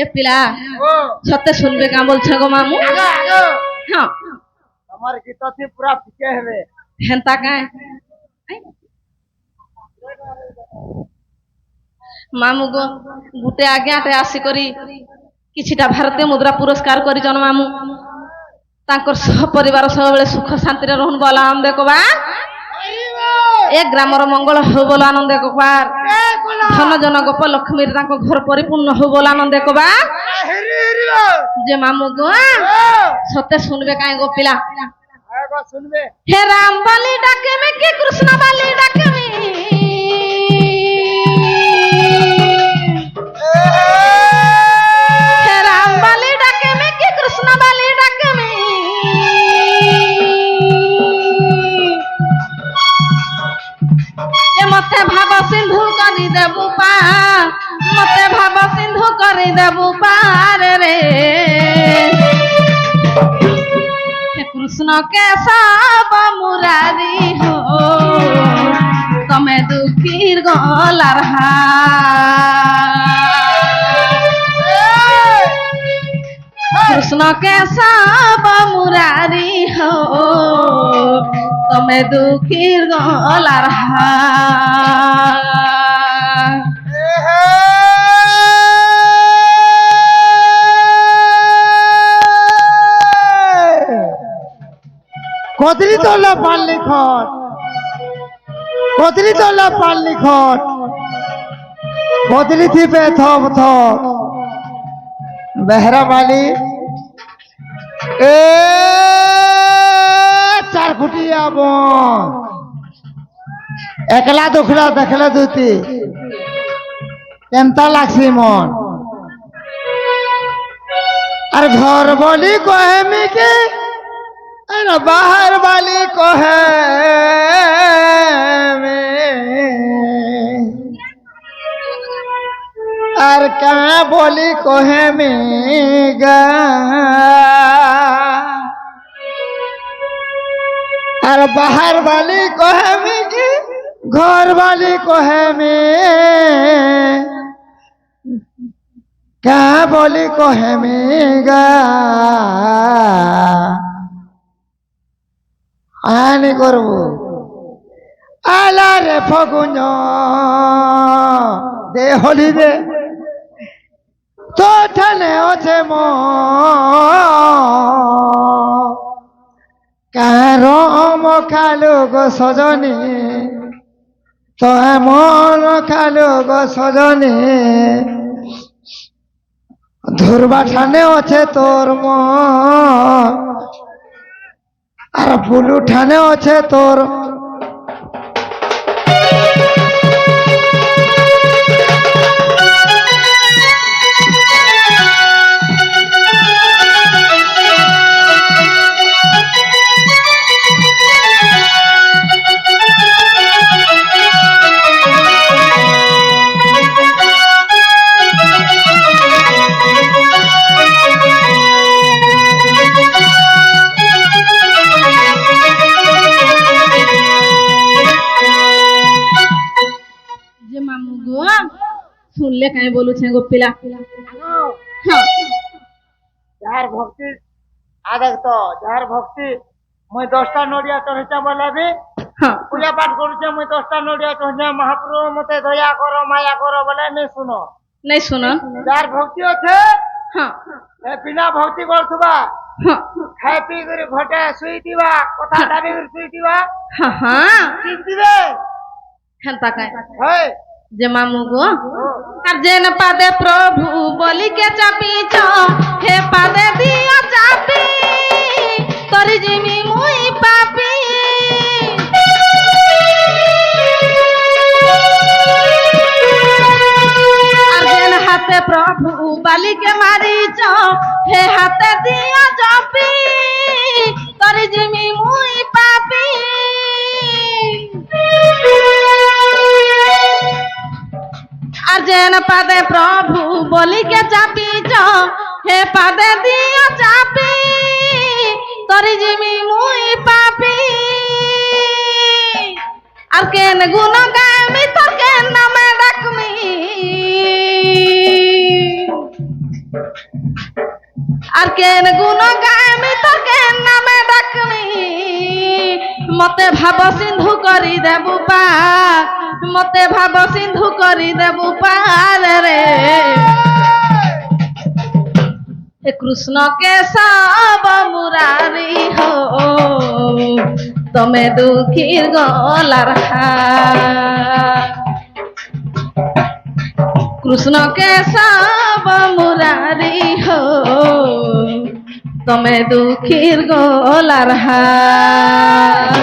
এ পিলা সত্যি শুনবে কা বলছে গো মামু হ্যাঁ আমার গীত থি পুরা ফিকে হবে হেনতা কায় মামু গো গুটে আগে আটে আসি করি কিছিটা ভারতীয় মুদ্রা পুরস্কার করিছন মামু তাঙ্কর সপরিবার সবବେଳେ সুখ ଶାନ୍ତିରେ ରହୁନ୍ ଭଲ ଆନନ୍ଦ କବା ଏ ଗ୍ରାମର ମଙ୍ଗଳ ହଉ ବୋଲ ଆନନ୍ଦ କବାର ଧନ ଜନ ଗୋପ ଲକ୍ଷ୍ମୀର ତାଙ୍କ ଘର ପରିପୂର୍ଣ୍ଣ ହଉ ବୋଲ ଆନନ୍ଦ କବା ଯେ ମାମୁ ଗো ସତେ ଶୁଣିବେ କାହିଁ ଗো ପିଲା শুনবে হে রাম বলি ডাকেমে কে কৃষ্ণ বলি ডাকেমে হে রাম বলি ডাকেমে কে কৃষ্ণ বলি ডাকেমে এ মতে ভাব সিন্ধু করি দেবু পার মতে ভাব সিন্ধু করি দেবু পার রে कृष्ण के सब मुरारी हो तमें दुखीर गलार कृष्ण के सब मुरारी हो तमें दुखीर गलार কতরি তোলা পারলি খট কতরি তোলা পারলি খট কতরি থিপে থপ থপ বেহরা বালি এ চার ফুটিয়া বন একলা দুখলা দেখলা দুতি কেমতা লাগছি মন আর ঘর বলি কহেমি কে बाहर वाली को है और कहाँ बोली को है मेगा और बाहर वाली को है मेगी घर वाली को है में कहाँ बोली को है मेगा আনি করব আলা রে ফগুন দে হলি দে তো ঠানে আছে ম কার খালু গো সজনী তো মন খালু গো সজনী ধুরবা ঠানে আছে তোর মন আর ফুল উঠানে আছে তোর শুনলে কাই বলুছে গো পিলা যার ভক্তি আদেখ তো যার ভক্তি মুই 10টা নড়িয়া চড়িতে বলাবি পূজা পাঠ করুছে মুই 10টা নড়িয়া চড়িয়া মহাপ্রভু মতে দয়া করো মায়া করো বলে নেই শুনো নাই শুনো যার ভক্তি আছে বিনা ভক্তি করথবা খাই পি করে ঘটে শুই দিবা কথা দাবি করে শুই দিবা ঠিক দিবে হেনতা কাই হয় যে মামু গো আর যেন পাদে প্রভু বলি কে চাপিছ হে পাদে দিও চাপি তরি জিমি মুই পাপি আর যেন হাতে প্রভু বালি কে মারিছ হে হাতে দিও চাপি তরি জিমি মুই পাপি আর যেন পাদে প্রভু বলি কে চাপিছ হে পাদে দিও চাপি তরি জিমি মুই পাপি আর কেন গুণ গামি তোর কেন নামে ডাকমি আর কেন গুণ গামি তোকে নামে ডাকনি মতে ভাব সিন্ধু করি দেবু পার মতে ভাব সিন্ধু করি দেবু পার রে কৃষ্ণ কেশব মুরারি হো তুমি দুঃখীর গলার হার কৃষ্ণ কেশব মুরারি হো তুমি দুঃখীর গলার হার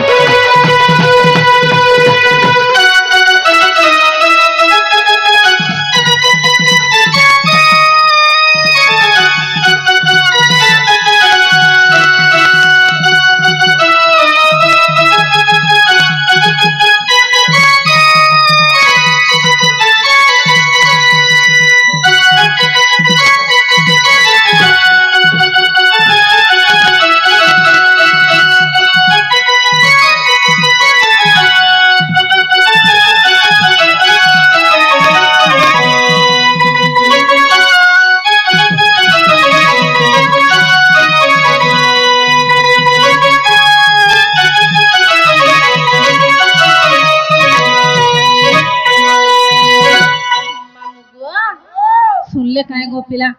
सुनले काहे गो पिला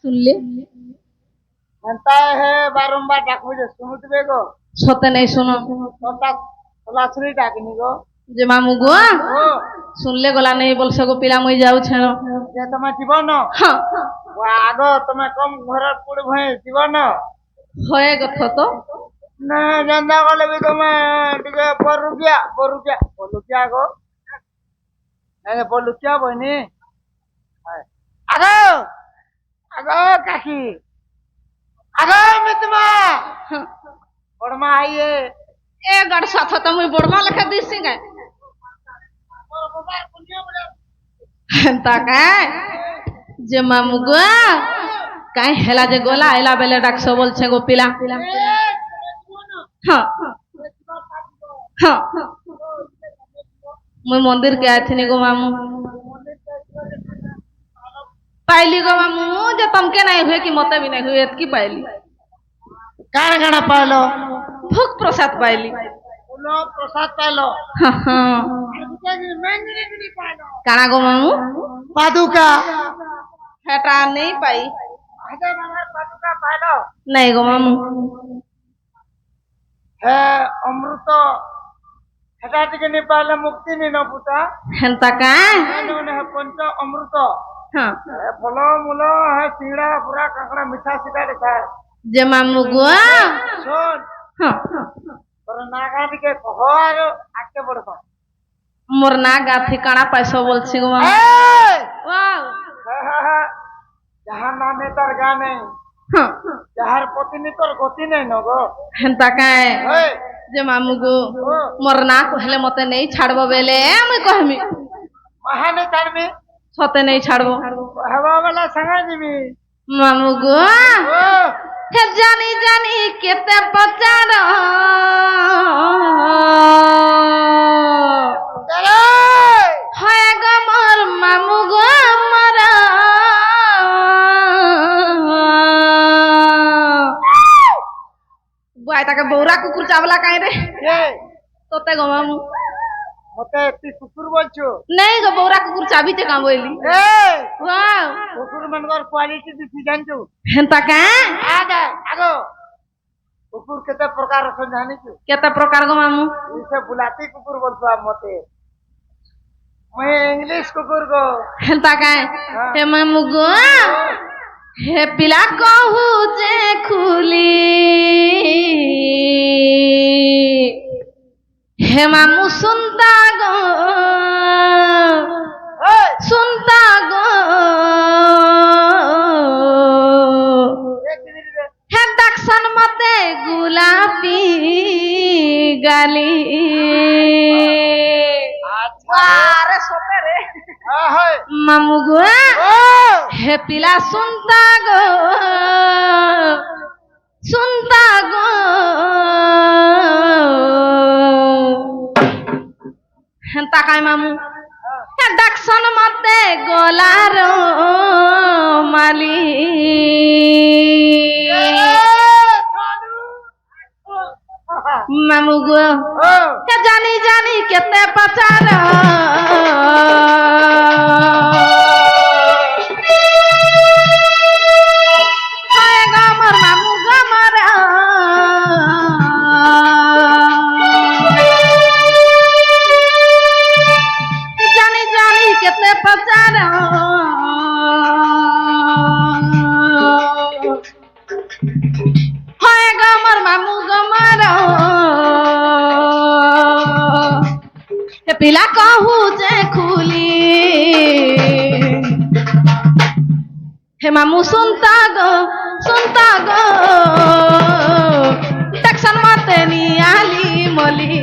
सुनले एंता है बारंबार डाकबो जे सुनुतबे गो सते नहीं सुनो तोटा लासरी डाकनी गो जे मामू गो ओ सुनले गला नहीं बोलसे गो पिला मुई जाऊ छेनो जे तमा जीवन हां वा आगो तमे कम घर पुड़ भय जीवन होए गथो तो ना जंदा गले भी तमे टिके परुकिया गो ए परुकिया बनी आगो आगो काकी आगो मितमा बड़मा आइए ए गड़ साथ तो मुई बड़मा लखा दिसी गए हंता का जे मामू गो काहे हेला जे गोला आइला बेले डाकसो बोलछे गो पिला हां हां मुई मंदिर के आथिनी गो मामू पाइली गो मामू जे तमके नहीं हुए कि मते भी नहीं हुए एतकी पाइली काना काना पालो भोग प्रसाद पाइली बोलो प्रसाद पालो हां हां काना गो मामू पादुका हेटा नहीं पाई आजा मामा पादुका पालो नहीं गो मामू है अमृत हेटा टिके नहीं पाले मुक्ति नहीं न पुता हेंता का है पंच अमृत हां फलो मुलो है सीड़ा पूरा काकड़ा मीठा सीधा देखा है जे मामू गो सुन हां तोर नागा टिके कहो आके बढ़ो मोर ना गाथी काना पैसा बोलछी गो मामू ए वाह जहां नामे तार गाने हां जहार पत्नी तोर गति नहीं न गो हेंता का ए जे मामू गो मोर ना कहले मते नहीं छाड़बो बेले मैं कहमी महाने तार में सते नहीं छाड़बो हवा वाला संगा जीवी मामू गो ओ हे जानी जानी केते पचार चलो होए गो मोर मामू गो मरा बुआई ताके बौरा कुकुर चावला काहे रे ये तोते गो मामू मते ती कुकुर बोलछो नहीं गो बौरा कुकुर चाबी ते का बोली ए वाह कुकुर मनगर क्वालिटी दिसी जानछु हेंता का आगे आगो कुकुर केते प्रकार छ जानि छु केते प्रकार गो मामू इसे बुलाती कुकुर बोलछो आप मते मैं इंग्लिश कुकुर गो हेंता का हे मामू गो हे पिला कहू जे खुली हे मामू सुनता गो सुनता गो हे दक्षण मते गुलाबी गाली अरे सोते रे मामू गो हे पिला सुनता गो हेंता काय मामू हे ডাকসন মতে গলার মালি মামু গো জানি জানি কেতে পাচার গমর মামু গমর জানি জানি কেতে পাচার হয় গমর মামু গমর হে পিলা কহু যে খুলি হে মামু শুনতা গো দেখছন মতে নিয়ালি মলি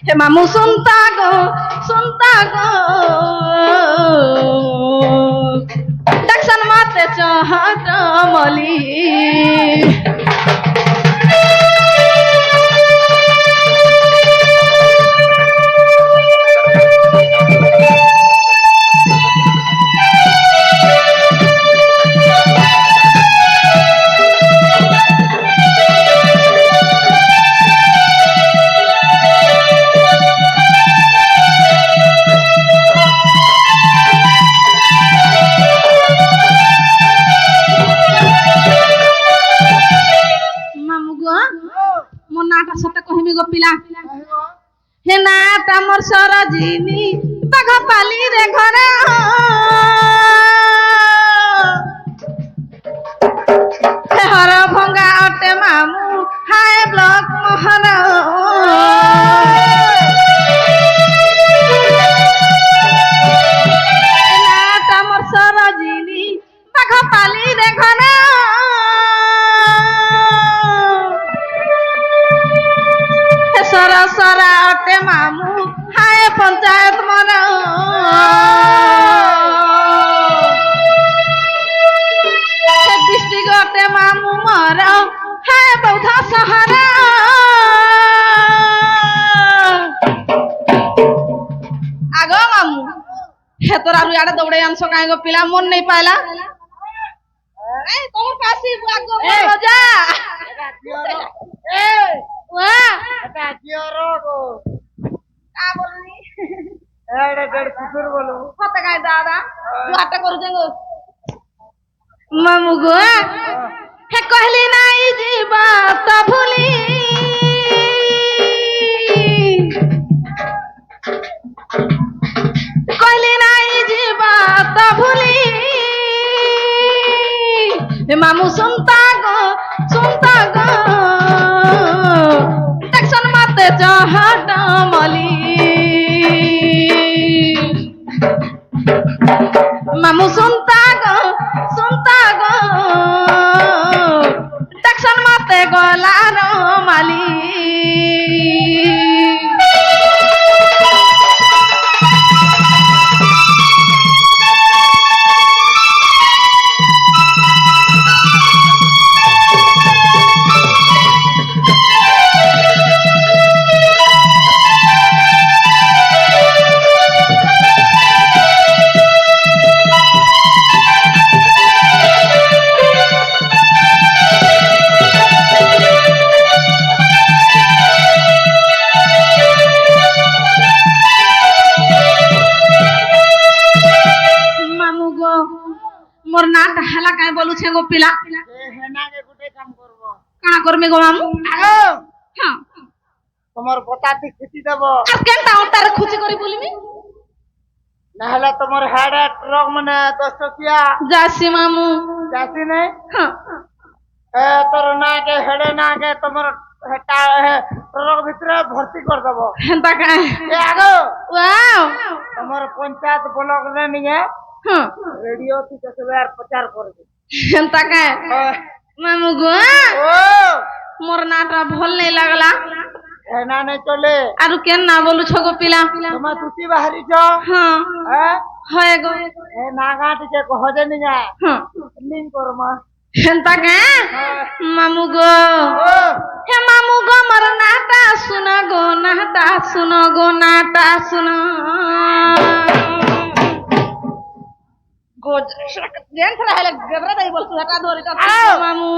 হে মামু শুনতা গো দেখছন মতে চহট মলি হে না তামর সরজিনী বাঘ পালি রে ঘরে হে হর ভঙ্গা অটে মামু হায় ব্লক মহর হে না তামর সরজিনী বাঘ পালি রে ঘরে সরা সরা অটে মামু হায় পঞ্চায়েত মর ডিস্ট্রিক্ট অটে মামু মর হায় বৌদ্ধ সহর আগ মামু হে তোর আর ইয়াড়ে দৌড়ে আনছ কাই গো পিলা মন নেই পাইলা এই তোমার কাছে আগ মজা ওয়া এটা জিওরো গো কা বলনি এড়ে দেড় কুকুর বলো কত গায় দাদা দুয়াটা করু দেঙ্গো মামু গো হে কইলি নাই জীবা তা ভুলি কইলি নাই জীবা তা ভুলি হে মামু শুনতা গো দেখছন মতে চহট মলি মামু শুনতা গো দেখছন মতে গলার মালি মোর নাটা হেলা কাই বলুছে গো পিলা হেনাকে গুটে কাম করব কানা করবে গো মামু আগো হ্যাঁ তোমার বতাতে খুঁটি দেব আর কেনটা তার খুশি করি বলিমি না হলে তোমার হেড ট্রক মানে 10 টাকা যাসি মামু যাসি নাই হ্যাঁ তোর নাকে হেডে নাকে তোমার হেটা ট্রক ভিতরে ভর্তি করে দেব হেনতা কাই এ আগো ওয়াও তোমার পঞ্চায়েত ব্লক রে নিয়ে হ্যাঁ রেডিও থেকে সবার প্রচার করবে হেনতা কাই মামু গো ও মোর নাটা ভাল নাই লাগলা হেনা নাই চলে আর কেন না বলুছ গো পিলা তোমার টুটি বাহারিছ হ্যাঁ হ্যাঁ হয় গো এ নাগা থেকে কহজে নিয়া হ্যাঁ লিং করমা হেন্তা কে মামু গো হে মামু গো মোর নাটা শুন গো নাটা শুন গো নাটা শুন গো জেন ছড়া হেলে গবরা দাই বলছু হেটা ধরিটা মামু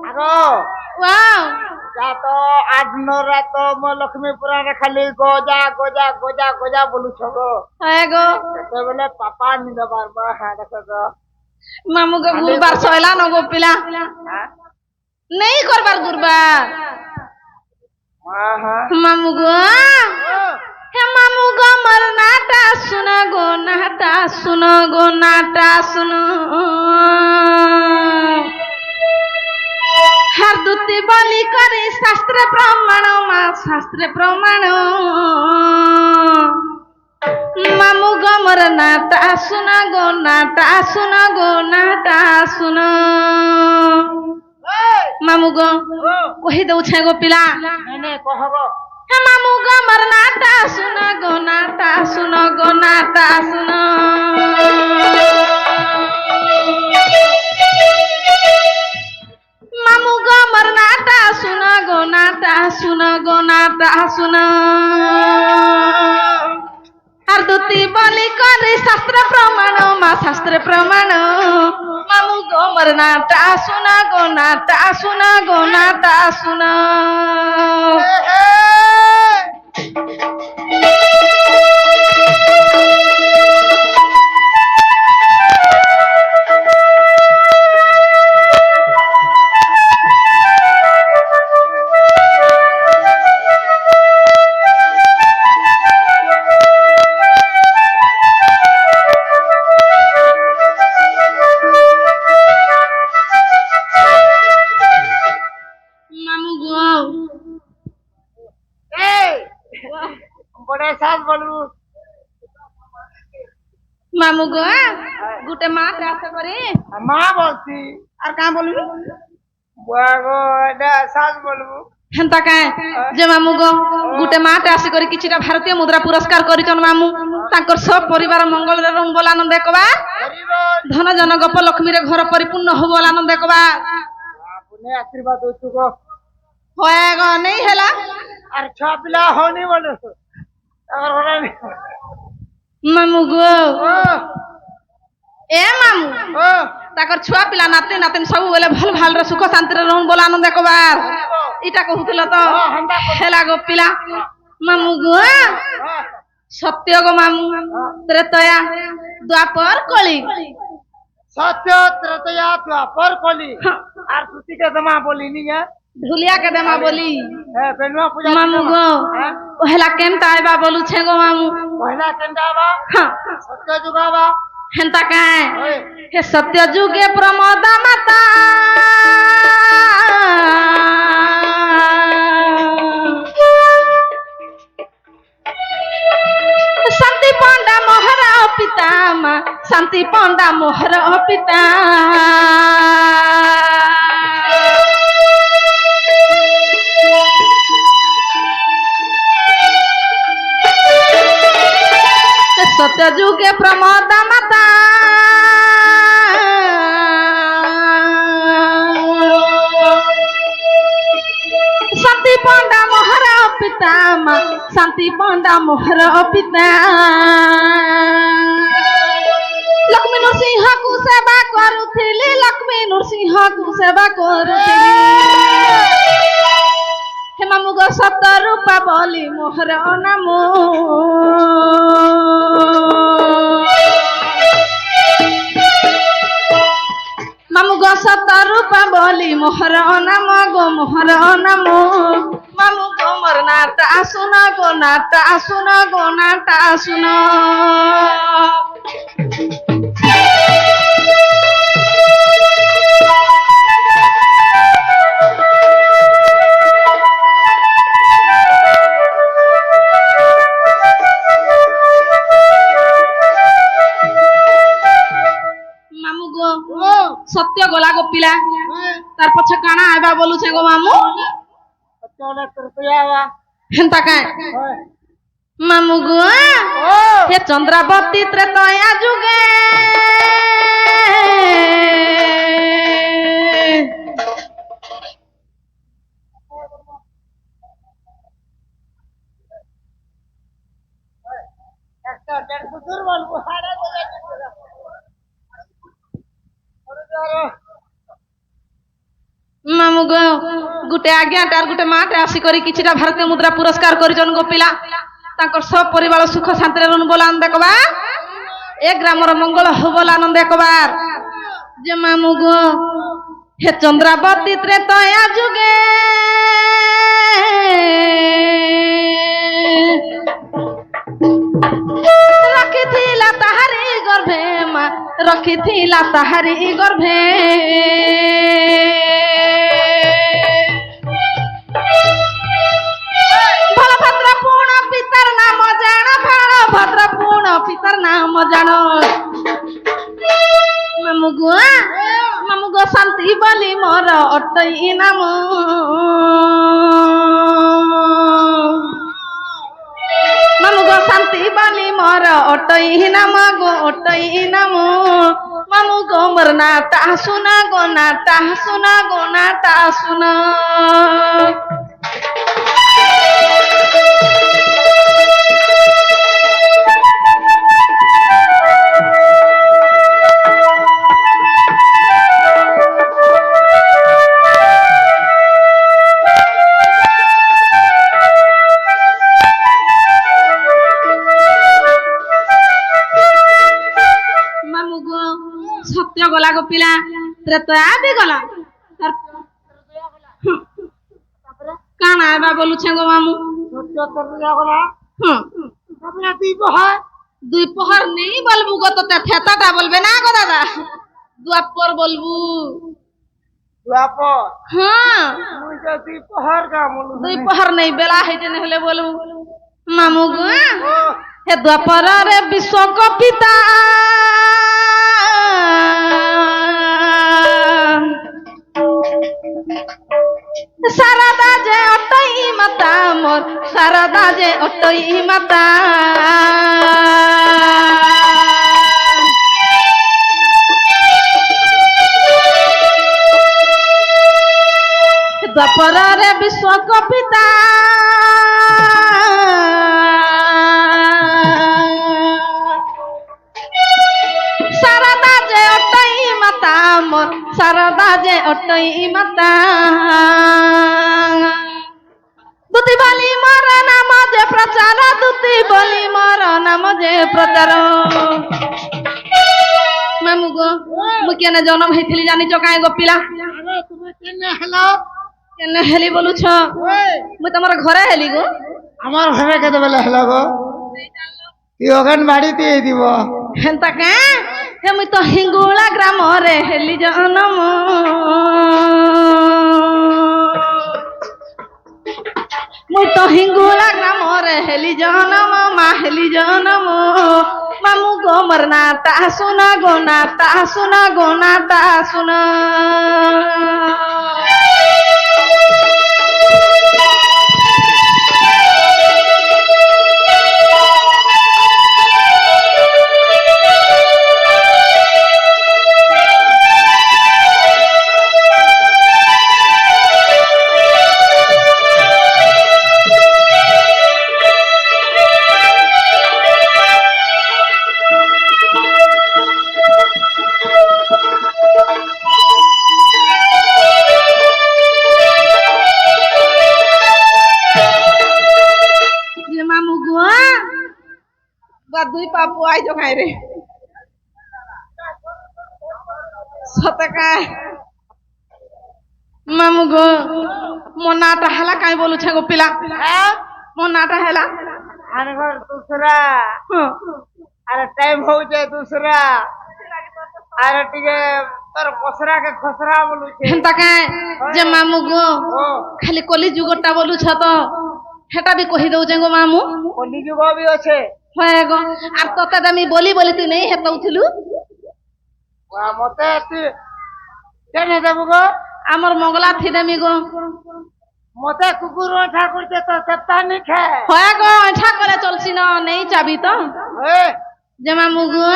আগো ওয়াও যা তো আডনো রাত মো লক্ষ্মী পুরাণে খালি গজা গজা গজা গজা বলুছ গো হ্যাঁ গো সেতবেলে পাপা নিদ পারবা হ্যাঁ দেখো তো মামু গো গুরবার সইলা ন গো পিলা নেই করবার গুরবার হ্যাঁ হ্যাঁ মামু গো হে মামু গো মোর নাটা শুন গো নাটা শুন গো নাটা শুন হার দুতি বলি করে শাস্ত্রে প্রমাণ মা শাস্ত্রে প্রমাণ মামু গো মোর নাটা শুন গো নাটা শুন গো নাটা শুন মামু গো কহি দউছে গো পিলা নে কহ গো হে মামু গো মোর নাটা শুন গো নাটা শুন গো নাটা শুন মামু গো মোর নাটা শুন গো নাটা শুন গো নাটা শুন আর দুতি বলি করে শাস্ত্র প্রমাণ মা শাস্ত্র প্রমাণ মামু গো মোর নাটা শুন গো নাটা শুন গো নাটা শুন মামু গো বড়ে সাজ বলু মামু গো গুটে মাছ আছে করে মা বলছি আর কা বলবি বুয়া গো এটা সাজ বলবু হেন্তা কায় যে মামু গো গুটে মাতে আসি করে কিছিটা ভারতীয় মুদ্রা পুরস্কার করিছন মামু তাঙ্কর সব পরিবার মঙ্গলরে রঙ্গল আনন্দ দেখবা ধন জন গপ লক্ষ্মীরে ঘর পরিপূর্ণ হব আনন্দ দেখবা আপনি আশীর্বাদ দউছু গো হয়ে গো নেই হেলা আর ছা পিলা হনি বলে আর হরানি মামু গো ও এ মামু ও তাকর ছুয়া পিলা নাতি নাতিন সব বলে ভাল ভাল রে সুখ শান্তিরে রহন বলে আনন্দ দেখবার এটা কহুছিল তো হেলা গো পিলা মামু গো সত্য গো মামু ত্রেতয়া দ্বাপর কলি সত্য ত্রেতয়া দ্বাপর কলি আর সুতিকে দমা বলিনি গে ঢুলিয়া के देमा बोली হ্যাঁ বেনুয়া পূজা मामू गो ओहेला केनता आइबा बोलू छे गो मामू পয়লা কেন্দাবা हाँ সত্য যুগাবা हेंता काहे ওই हे सत्य जुगे प्रमोद माता शांति पंडा मोहर पिता मा शांति पंडा मोहर पिता सत्य जुगे प्रमोद माता शांति पंडा मोहर पिता मा शांति पंडा मोहर पिता लक्ष्मी नरसिंह को सेवा करुथिली लक्ष्मी नरसिंह को सेवा करुथिली हे मामू गो सप्त रूपा बोली मोहर नामो मामू गो सप्त रूपा बोली मोहर नाम गो मोहर नामो मामू गो मोर नाटा सुन गो नाटा सुन गो नाटा सुन मामू गो सत्य गला गो पिला तार पछ काना आइबा बोलू छे गो मामू সত্য ত্রেতয়া हेंता काए ওই मामू गो ও हे चंद्रावती त्रेतया जुगे दुर्बल बुहारा तो जाके ମାମୁଁ ଗୋ ଗୋଟେ ଆଜ୍ଞାଟେ ଆର ଗୋଟେ ମାଟେ ଆସିକରି କିଛିଟା ଭାରତୀୟ ମୁଦ୍ରା ପୁରସ୍କାର କରିଛନ୍ ଗୋ ପିଲା ତାଙ୍କର ସବ ପରିବାର ସୁଖ ଶାନ୍ତିରେ ରହୁ ବୋଲା ଆନନ୍ଦ କବାର ଏ ଗ୍ରାମର ମଙ୍ଗଳ ହଉ ବୋଲା ଆନନ୍ଦ କବାର ଯେ ମାମୁଁ ଗୋ হে চন্দ্রাবতী ত্রেতয়া যুগে রখিথিলা তাহারি গর্ভে মা রখিথিলা তাহারি গর্ভে ভদ্র পুণ পিতার নাম জাণ ভদ্র পুণ পিতার নাম জাণ মামু গো শান্তি বলি মোর অটই নাম মামু গো শান্তি বলি মোর অটই নাম গো অটই নাম মামু গো মোর নাটা শুনা গো নাটা শুনা গো নাটা শুনা সত্য গলা গো পিলা ত্রেতয়া বি গলা কানা এবা বলুছে গো মামু দুই পহর নেই বলবু গো তো থেতাটা বলবে না গো দাদা দুয়াপর বলবু হ্যাঁ দুই পহর নেই বেলা হইতে হলে বলবু মামু গো হে দুয়াপর রে বিশ্বক পিতা সারদা যে অটই মাতা মোর সারদা যে অটই মাতা দ্বাপরে বিশ্বক পিতা সারদা যে অটই মাতা মোর সারদা যে অটই মাতা দুতি বলি মোর নাম যে প্রচার দুতি বলি মোর নাম যে প্রচার মামু গো মু কেনে জন্ম হইছিলি জানিছ কাই গো পিলা কেনে হেলি বলুছ মু তোমার ঘরে হেলি গো আমার ঘরে কেতবেলে হেল গো তুই ওখান বাড়িতে দিব হেন্তা কে হে মুই তো হিঙ্গুলা গ্রামরে হেলি জন্ম মুই তো হিঙ্গুলা গ্রামরে হেলি জন্ম মা হেলি জন্ম মামু গো মোর নাটা শুনা গো নাটা শুনা গো নাটা শুনা দুই পাপু আইজ খাই রে সতকা মামু গো মো নাটা হেলা কাই বলুছে গো পিলা মো নাটা হেলা আরে ঘর দুসরা আরে টাইম হউছে দুসরা আরে টিকে তোর পসরা কে খসরা বলুছে হেন্তা কাই যে মামু গো খালি কলি যুগটা বলুছ তো হেটা বি কহি দউছে গো মামু কলি যুগ বি আছে হয় গো আর তোতে আমি বলি বলি তুই নেই হেতাউছিলু মতে তুই কেন দেবু গো আমার মঙ্গলা থি দেমি গো মতে কুকুর ওঠা করতে তো সপ্তাহ নি খে হয় গো এঠা করে চলছি না নেই চাবি তো যে মামু গো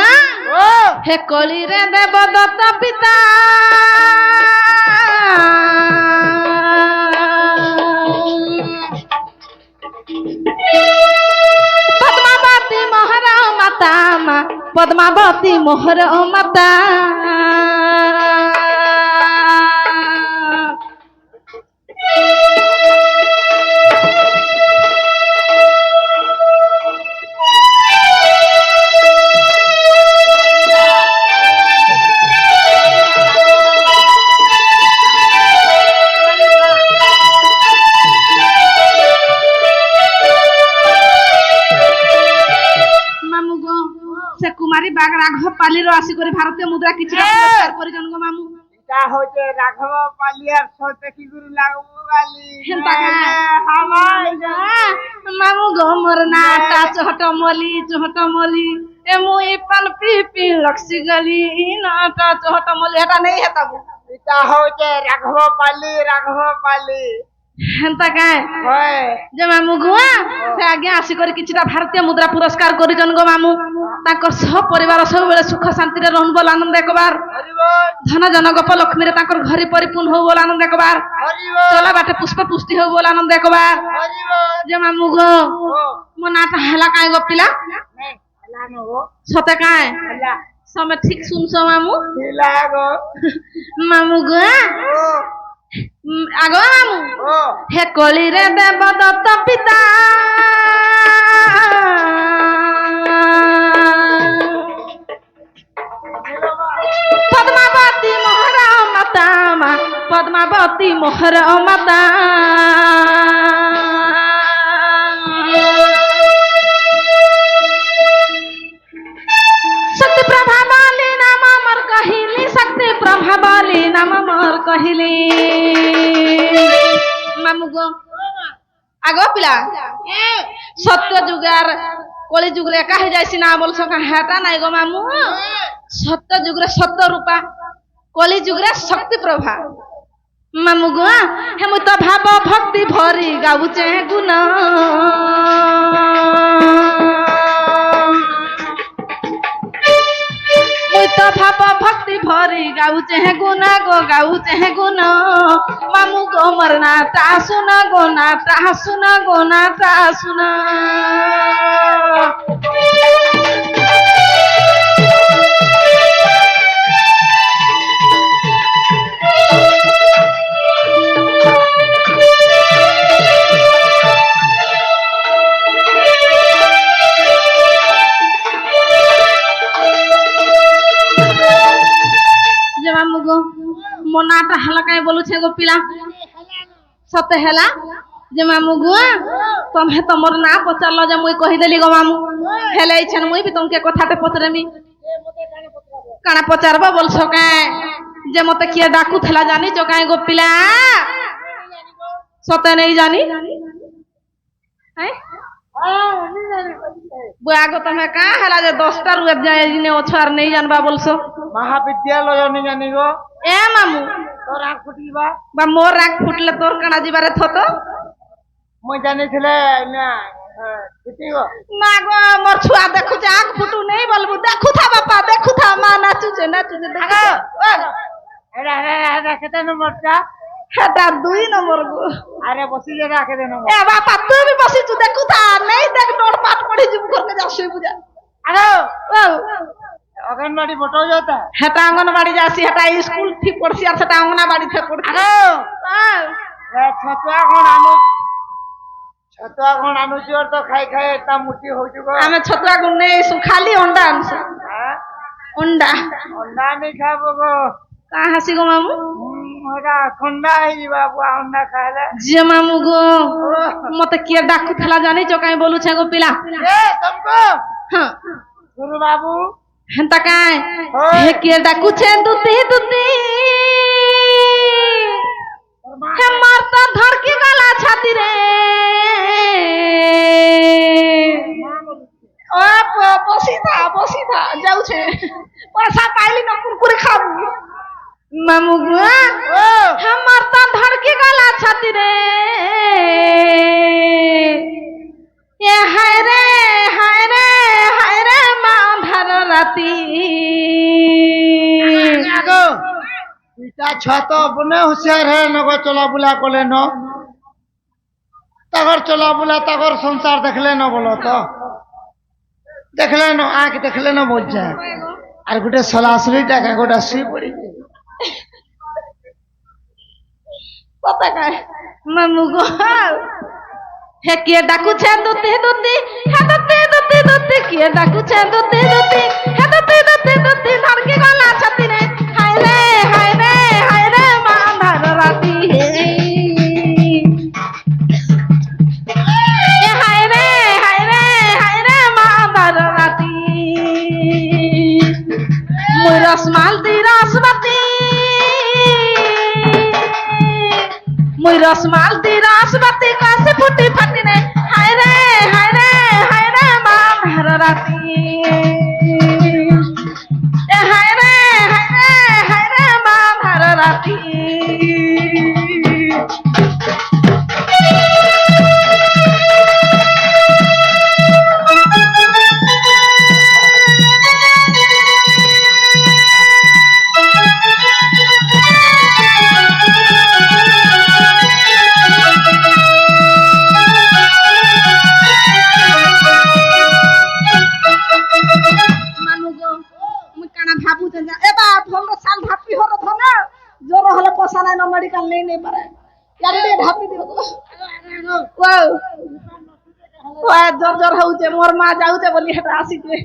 হে কলি রে দেব দত্ত পিতা পদ্মাবতী মহারা মাতা পদ্মাবতী মোহর মাতা কুমারী বাগ রাঘব পালির আসি করে ভারতীয় মুদ্রা কিছু করিছন গো মামু এটা হচ্ছে রাঘব পালিয়ার সতে কি গুরু লাগবো গালি হেন্তা কা মামু গো মোর নাটা চহট মলি এ মুই পান পি লক্সি গলি নাটা চহট মলি এটা নেই হেতাবু এটা হচ্ছে রাঘব পালি হেন্তা কা হয় যে মামু গুয়া সে আগে আসি করে কিছুটা ভারতীয় মুদ্রা পুরস্কার করিছন গো মামু তাঙ্কর সহ পরিবার ସବୁବେଳେ সুখ শান্তিরে রহন বল আনন্দ একবার ধন জন গোপ লক্ষ্মীরে তাঙ্কর ঘরে পরিপূর্ণ হও বল আনন্দ একবার চলা বাটে পুষ্প পুষ্টি হও বল আনন্দ একবার যে মামু গো মো নাটা হেলা কাই গপিলা সতে কাই সবে ঠিক শুনছো মামু মামু গো আগ মামু হে কলিরে দেবদত্ত পিতা পদ্মাবতী মোহর মাতা পদ্মাবতী মোহর মাতা শক্তি প্রভাবালী নাম আমার কহিলি শক্তি প্রভাবালী নাম আমার কহিলি মামু গো আগ পিলা সত্য যুগার কলি যুগরে একা হয়ে যাইছি না বলছ হেটা নাই গো মামু সত্য যুগরে সত্য রূপা কলি যুগরে শক্তি প্রভা মামু গো হে মুই তো ভাব ভক্তি ভরি গাউচে গুণ মুই তো ভাব ভক্তি ভরি গাউচে গুণ গো গাউচে গুণ মামু গো মোর নাটা শুন গো নাটা শুন গো নাটা শুন মো নাটা হেলা কাই বলুছে গো পিলা সতে হেলা যে মামু গো তুমি তোমার না পচারল যে মুই কহিদেলি গো মামু হেলে ইছেন মুই বি তোমাকে কথাতে পচরেমি কানা পচারব বলছ কাই যে মতে কিয়ে ডাকুথলা জানিছ কাই গো পিলা সতে নেই জানি আগ তুমি কা হেলা যে 10টা রুয়ে যায় জিনে অছার নেই জানবা বলছ মহাবিদ্যালয় নি জানি গো এ মামু তোর রাগ ফুটিবা বা মোর রাগ ফুটলে তোর কানা জিবারে থত মই জানিছিলে না ফুটি গো না গো মোর ছুয়া দেখুছে আগ ফুটু নেই বলবু দেখুথা বাপা দেখুথা মা নাচুছে দেখো এরা কেতে নম্বরটা এটা 2 নম্বর গো আরে বসি যে রাখে দে নম্বর এ বাপা তুই বি বসিছু দেখুথা নেই দেখ নোট পাট পড়ি যুব করকে যা শুই বুঝা আরে অঙ্গনবাড়ি বটো যাতা হেটা অঙ্গনবাড়ি যাসি হেটা স্কুল ঠিক পড়ছি আর সেটা অঙ্গনবাড়ি থেকে পড়ছি আরে ছতুয়া কোন আনুছি ওর তো খাই খাই তা মুটি হউছি গো আমি ছতুয়া গুণ নেই খালি অন্ডা আনছি হ্যাঁ অন্ডা অন্ডা নি খাবো গো কা হাসি গো মামু ওরা ঠান্ডা হয়ে যাবা বুয়া অন্ডা খাইলে যে মামু গো মতে কিয়ে ডাকুথলা জানিছ কাই বলুছে গো পিলা এ তমকো হ্যাঁ গুরু বাবু হেন্তা কাই হে কিয়ে ডাকুছে দুতি দুতি হে মারতা ধরকি গলা ছাতি রে ও বসি থা যাউছে পয়সা পাইলি না কুরকুরে খাবু মামু গো হে মারতা ধরকি গলা ছাতি রে এ হায় রে মা ধার রাতি ইটা ছাত বনে হুঁশিয়ার হে নগর চলা বুলা কলে ন তাগর চলা বুলা তাগর সংসার দেখলে ন বলো তো দেখলে না আঁখ দেখলে না বোঝা আর গোটে সলাসলি টাকা গোটা শুয়ে পড়িছে কথা কয় মামু গো হে কিয়ে ডাকুছে দুতি দুতি হে দুতি দুতি দুতি কিয়ে ডাকুছে দুতি দুতি হে দুতি দুতি দুতি ধরকে গলা ছাতি রে হায় রে হায় রে হায় রে মা ধার রাতি হে এ হায় রে হায় রে হায় রে মা ধার রাতি মুই রসমাল দি রসবাতি মুই রসমাল দি রসবাতি কাছে ফুটি ফাটি রে হায় রে হায় রে হায় রে মা ধার রাতি এ হায় রে হায় রে মা ধার রাতি মেডিকাল নেই নেই পারে ঢাপি দিও জ্বর জ্বর হচ্ছে মোর মা যাউছে বলি হেটা আসিছে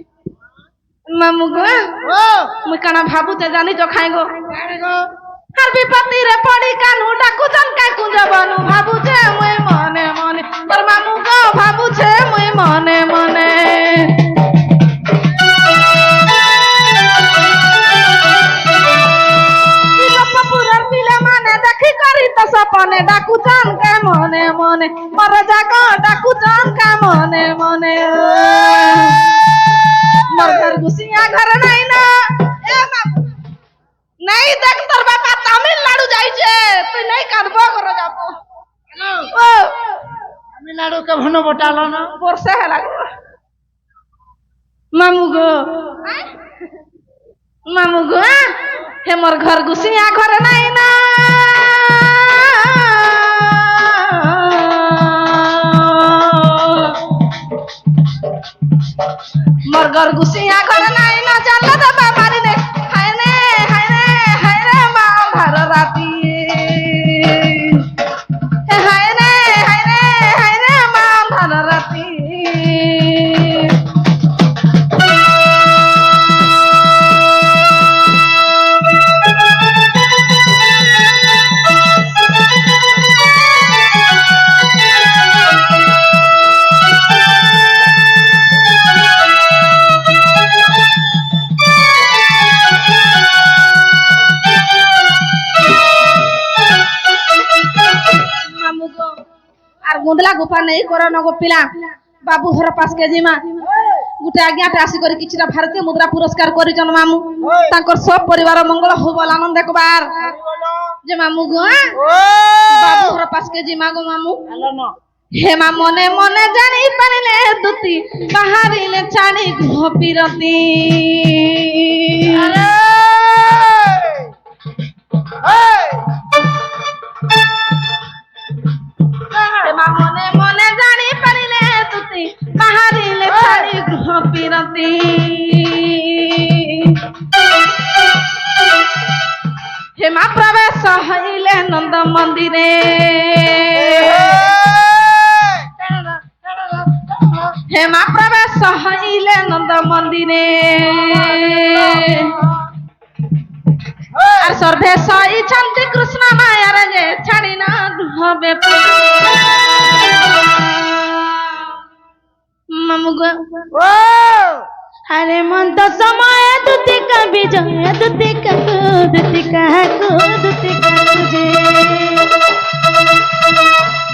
মামু গো মুই কানা ভাবুছে জানিছ খাই গো আর বিপত্তি রে পড়ি কানু ডাকুছন কাই কুঞ্জবনু ভাবুছে মুই মনে মনে তোর মামু গো ভাবুছে মুই মনে মনে দেখি করি তো সপনে ডাকুছন কে মনে মনে মরে যাগ ডাকুছন কে মনে মনে মোর ঘর গুছিয়া ঘর নাই না এ বাবু নাই দেখ তোর বাবা তামিলনাড়ু যাইছে তুই নাই কাঁদব ঘর যাব ও তামিলনাড়ু কে ভন বটালো না বর্ষা হেলা মামু গো মামু গো হে মোর ঘর গুছিয়া ঘর নাই না মোর ঘর গুছিয়া ঘর নাই না জানলা দাবা মারি নে হায় রে হায় রে হায় রে মা ধার রাতি হায় রে হায় রে হায় রে মা ধার রাতি गुंदला गुफा नहीं करो नो पिला बाबू घर पास के जिमा गुटे आज्ञाटे आसी करी किछटा भारतीय मुद्रा पुरस्कार करी जन मामू तांकर सब परिवार मंगल हो बोल आनंद देखबार जे मामू गो बाबू घर पास के जिमा गो मामू हे मा मने मने जानी पारिले दुती बाहरिले चाणी घोपिरती अरे मने मने जानी पारिले तुती बाहरिले छाड़ी घोपिरती हे मा प्रवेश हइले नंद मंदिरे हे मा प्रवेश हइले नंद मंदिरे আর সর্বে সইছন্তি কৃষ্ণ মায়ার যে ছাড়ি না হবে মামুগো ও আরে মন তো সময় দুতি কবি জয় দুতি কাকু দুতি কাকু দুতি কাকু যে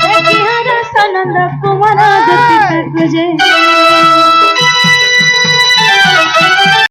দেখি হর সনন্দ কুমার দুতি কাকু যে